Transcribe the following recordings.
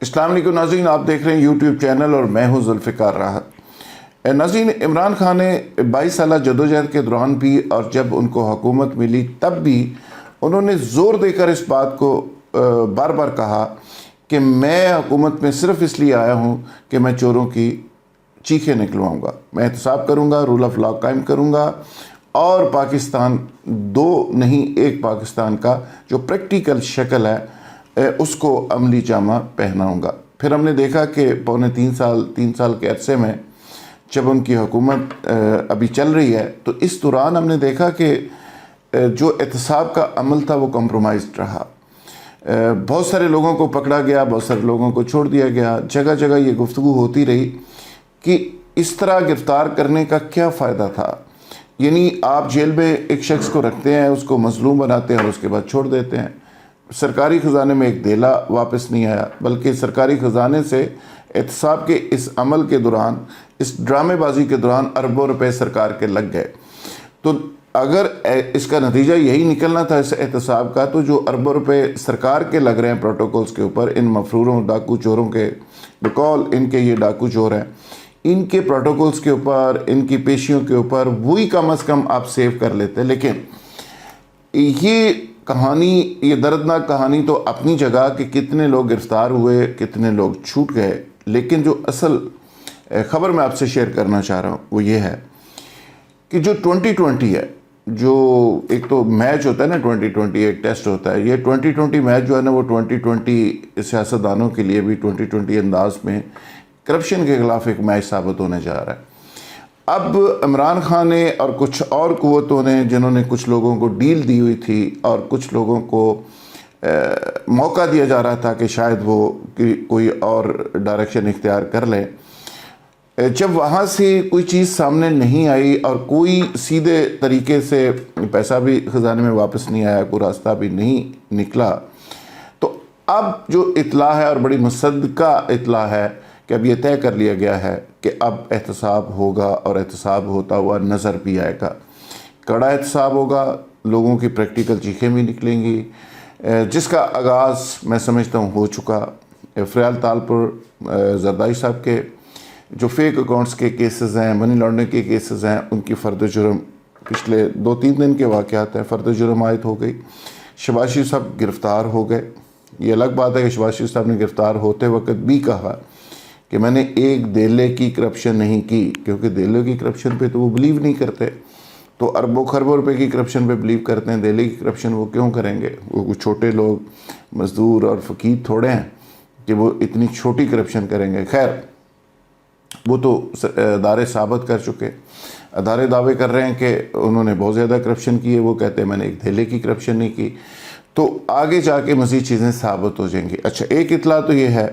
السلام علیکم ناظرین، آپ دیکھ رہے ہیں یوٹیوب چینل اور میں ہوں ذوالفقار راحت۔ ناظرین، عمران خان نے 22 سالہ جدوجہد کے دوران بھی اور جب ان کو حکومت ملی تب بھی انہوں نے زور دے کر اس بات کو بار بار کہا کہ میں حکومت میں صرف اس لیے آیا ہوں کہ میں چوروں کی چیخیں نکلواؤں گا، میں احتساب کروں گا، رول آف لا قائم کروں گا اور پاکستان دو نہیں ایک پاکستان کا جو پریکٹیکل شکل ہے اس کو عملی جامہ پہناؤں گا۔ پھر ہم نے دیکھا کہ پونے تین سال کے عرصے میں جب ان کی حکومت ابھی چل رہی ہے تو اس دوران ہم نے دیکھا کہ جو احتساب کا عمل تھا وہ کمپرومائزڈ رہا۔ بہت سارے لوگوں کو پکڑا گیا، بہت سارے لوگوں کو چھوڑ دیا گیا، جگہ جگہ یہ گفتگو ہوتی رہی کہ اس طرح گرفتار کرنے کا کیا فائدہ تھا۔ یعنی آپ جیل میں ایک شخص کو رکھتے ہیں، اس کو مظلوم بناتے ہیں اور اس کے بعد چھوڑ دیتے ہیں۔ سرکاری خزانے میں ایک دیلا واپس نہیں آیا، بلکہ سرکاری خزانے سے احتساب کے اس عمل کے دوران، اس ڈرامے بازی کے دوران اربوں روپے سرکار کے لگ گئے۔ تو اگر اس کا نتیجہ یہی نکلنا تھا اس احتساب کا، تو جو اربوں روپے سرکار کے لگ رہے ہیں پروٹوکولز کے اوپر، ان مفروروں ڈاکو چوروں کے بقول ان کے یہ ڈاکو چور ہیں، ان کے پروٹوکولز کے اوپر، ان کی پیشیوں کے اوپر وہی کم از کم آپ سیو کر لیتے۔ لیکن یہ کہانی، یہ دردناک کہانی تو اپنی جگہ کہ کتنے لوگ گرفتار ہوئے، کتنے لوگ چھوٹ گئے، لیکن جو اصل خبر میں آپ سے شیئر کرنا چاہ رہا ہوں وہ یہ ہے کہ جو 2020 ہے، جو ایک تو میچ ہوتا ہے نا، 2020 ایک ٹیسٹ ہوتا ہے، یہ 2020 میچ جو ہے نا وہ 2020 سیاستدانوں کے لیے بھی 2020 انداز میں کرپشن کے خلاف ایک میچ ثابت ہونے جا رہا ہے۔ اب عمران خان نے اور کچھ اور قوتوں نے، جنہوں نے کچھ لوگوں کو ڈیل دی ہوئی تھی اور کچھ لوگوں کو موقع دیا جا رہا تھا کہ شاید وہ کوئی اور ڈائریکشن اختیار کر لیں، جب وہاں سے کوئی چیز سامنے نہیں آئی اور کوئی سیدھے طریقے سے پیسہ بھی خزانے میں واپس نہیں آیا، کوئی راستہ بھی نہیں نکلا، تو اب جو اطلاع ہے اور بڑی مصدقہ اطلاع ہے کہ اب یہ طے کر لیا گیا ہے کہ اب احتساب ہوگا اور احتساب ہوتا ہوا نظر بھی آئے گا۔ کڑا احتساب ہوگا، لوگوں کی پریکٹیکل چیخیں بھی نکلیں گی، جس کا آغاز میں سمجھتا ہوں ہو چکا۔ فریال تالپور زرداری صاحب کے جو فیک اکاؤنٹس کے کیسز ہیں، منی لانڈرنگ کے کیسز ہیں، ان کی فرد جرم پچھلے 2-3 دن کے واقعات ہیں، فرد جرم عائد ہو گئی۔ شہباز شریف صاحب گرفتار ہو گئے۔ یہ الگ بات ہے کہ شہباز شریف صاحب نے گرفتار ہوتے وقت بھی کہا کہ میں نے ایک دھیلے کی کرپشن نہیں کی، کیونکہ دھیلے کی کرپشن پہ تو وہ بلیو نہیں کرتے، تو اربوں خربوں روپے کی کرپشن پہ بلیو کرتے ہیں، دھیلے کی کرپشن وہ کیوں کریں گے؟ وہ کچھ چھوٹے لوگ مزدور اور فقیر تھوڑے ہیں کہ وہ اتنی چھوٹی کرپشن کریں گے۔ خیر، وہ تو ادارے ثابت کر چکے، ادارے دعوے کر رہے ہیں کہ انہوں نے بہت زیادہ کرپشن کی ہے، وہ کہتے ہیں میں نے ایک دھیلے کی کرپشن نہیں کی، تو آگے جا کے مزید چیزیں ثابت ہو جائیں گی۔ اچھا، ایک اطلاع تو یہ ہے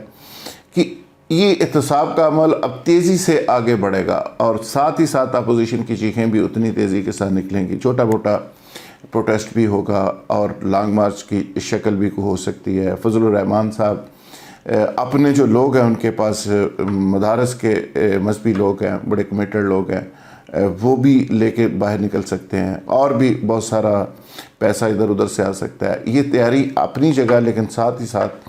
کہ یہ احتساب کا عمل اب تیزی سے آگے بڑھے گا اور ساتھ ہی ساتھ اپوزیشن کی چیخیں بھی اتنی تیزی کے ساتھ نکلیں گی، چھوٹا موٹا پروٹیسٹ بھی ہوگا اور لانگ مارچ کی شکل بھی ہو سکتی ہے۔ فضل الرحمان صاحب اپنے جو لوگ ہیں ان کے پاس مدارس کے مذہبی لوگ ہیں، بڑے کمیٹڈ لوگ ہیں، وہ بھی لے کے باہر نکل سکتے ہیں اور بھی بہت سارا پیسہ ادھر ادھر سے آ سکتا ہے۔ یہ تیاری اپنی جگہ، لیکن ساتھ ہی ساتھ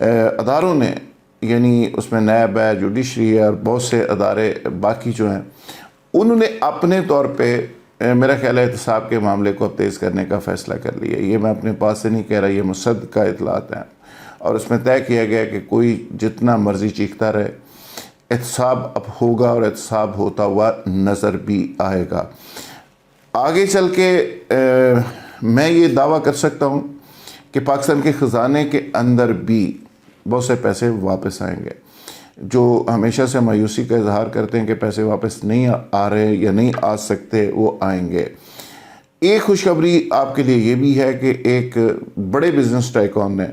اداروں نے، یعنی اس میں نیب ہے، جوڈیشری ہے اور بہت سے ادارے باقی جو ہیں، انہوں نے اپنے طور پہ میرا خیال ہے احتساب کے معاملے کو اب تیز کرنے کا فیصلہ کر لیا۔ یہ میں اپنے پاس سے نہیں کہہ رہا، یہ مصدقہ اطلاعات ہیں اور اس میں طے کیا گیا کہ کوئی جتنا مرضی چیختا رہے، احتساب اب ہوگا اور احتساب ہوتا ہوا نظر بھی آئے گا۔ آگے چل کے میں یہ دعویٰ کر سکتا ہوں کہ پاکستان کے خزانے کے اندر بھی بہت سے پیسے واپس آئیں گے۔ جو ہمیشہ سے مایوسی کا اظہار کرتے ہیں کہ پیسے واپس نہیں آ رہے یا نہیں آ سکتے، وہ آئیں گے۔ ایک خوشخبری آپ کے لیے یہ بھی ہے کہ ایک بڑے بزنس ٹائکون نے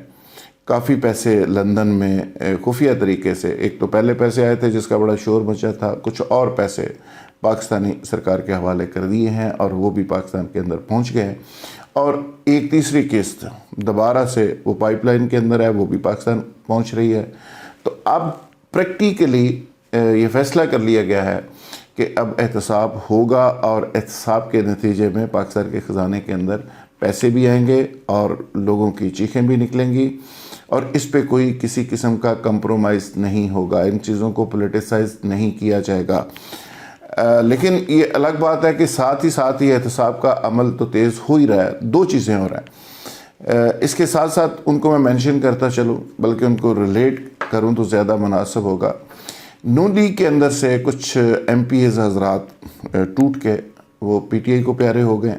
کافی پیسے لندن میں خفیہ طریقے سے، ایک تو پہلے پیسے آئے تھے جس کا بڑا شور مچا تھا، کچھ اور پیسے پاکستانی سرکار کے حوالے کر دیے ہیں اور وہ بھی پاکستان کے اندر پہنچ گئے ہیں، اور ایک تیسری قسط دوبارہ سے وہ پائپ لائن کے اندر ہے، وہ بھی پاکستان پہنچ رہی ہے۔ تو اب پریکٹیکلی یہ فیصلہ کر لیا گیا ہے کہ اب احتساب ہوگا اور احتساب کے نتیجے میں پاکستان کے خزانے کے اندر پیسے بھی آئیں گے اور لوگوں کی چیخیں بھی نکلیں گی، اور اس پہ کوئی کسی قسم کا کمپرومائز نہیں ہوگا، ان چیزوں کو پولیٹیسائز نہیں کیا جائے گا۔ لیکن یہ الگ بات ہے کہ ساتھ ہی احتساب کا عمل تو تیز ہو ہی رہا ہے۔ دو چیزیں ہو رہا ہیں، اس کے ساتھ ساتھ ان کو میں مینشن کرتا چلوں، بلکہ ان کو ریلیٹ کروں تو زیادہ مناسب ہوگا۔ نون لیگ کے اندر سے کچھ ایم پی ایز حضرات ٹوٹ کے وہ پی ٹی آئی کو پیارے ہو گئے،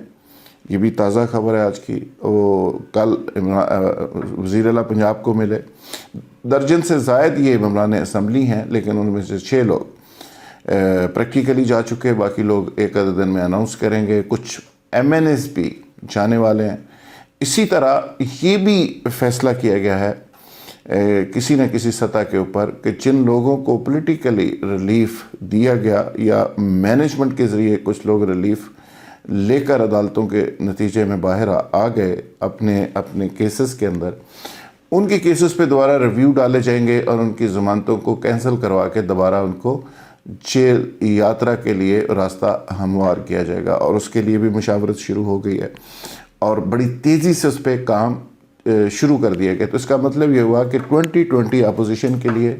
یہ بھی تازہ خبر ہے آج کی۔ وہ کل وزیر اعلیٰ پنجاب کو ملے، درجن سے زائد یہ ممبران اسمبلی ہیں، لیکن ان میں سے 6 لوگ پریکٹیکلی جا چکے، باقی لوگ ایک آدھے دن میں اناؤنس کریں گے۔ کچھ ایم این ایز بھی جانے والے ہیں۔ اسی طرح یہ بھی فیصلہ کیا گیا ہے کسی نہ کسی سطح کے اوپر کہ جن لوگوں کو پولیٹیکلی ریلیف دیا گیا یا مینجمنٹ کے ذریعے کچھ لوگ ریلیف لے کر عدالتوں کے نتیجے میں باہر آ گئے اپنے کیسز کے اندر، ان کے کیسز پہ دوبارہ ریویو ڈالے جائیں گے اور ان کی ضمانتوں کو کینسل کروا کے دوبارہ ان کو جیل یاترا کے لیے راستہ ہموار کیا جائے گا، اور اس کے لیے بھی مشاورت شروع ہو گئی ہے اور بڑی تیزی سے اس پہ کام شروع کر دیا گیا۔ تو اس کا مطلب یہ ہوا کہ 2020 اپوزیشن کے لیے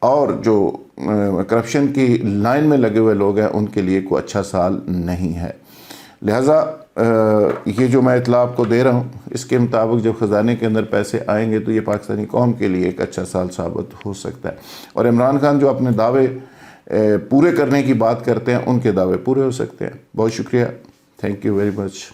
اور جو کرپشن کی لائن میں لگے ہوئے لوگ ہیں ان کے لیے کوئی اچھا سال نہیں ہے۔ لہٰذا یہ جو میں اطلاع آپ کو دے رہا ہوں، اس کے مطابق جب خزانے کے اندر پیسے آئیں گے تو یہ پاکستانی قوم کے لیے ایک اچھا سال ثابت ہو سکتا ہے، اور عمران خان جو اپنے دعوے پورے کرنے کی بات کرتے ہیں ان کے دعوے پورے ہو سکتے ہیں۔ بہت شکریہ، تھینک یو ویری مچ۔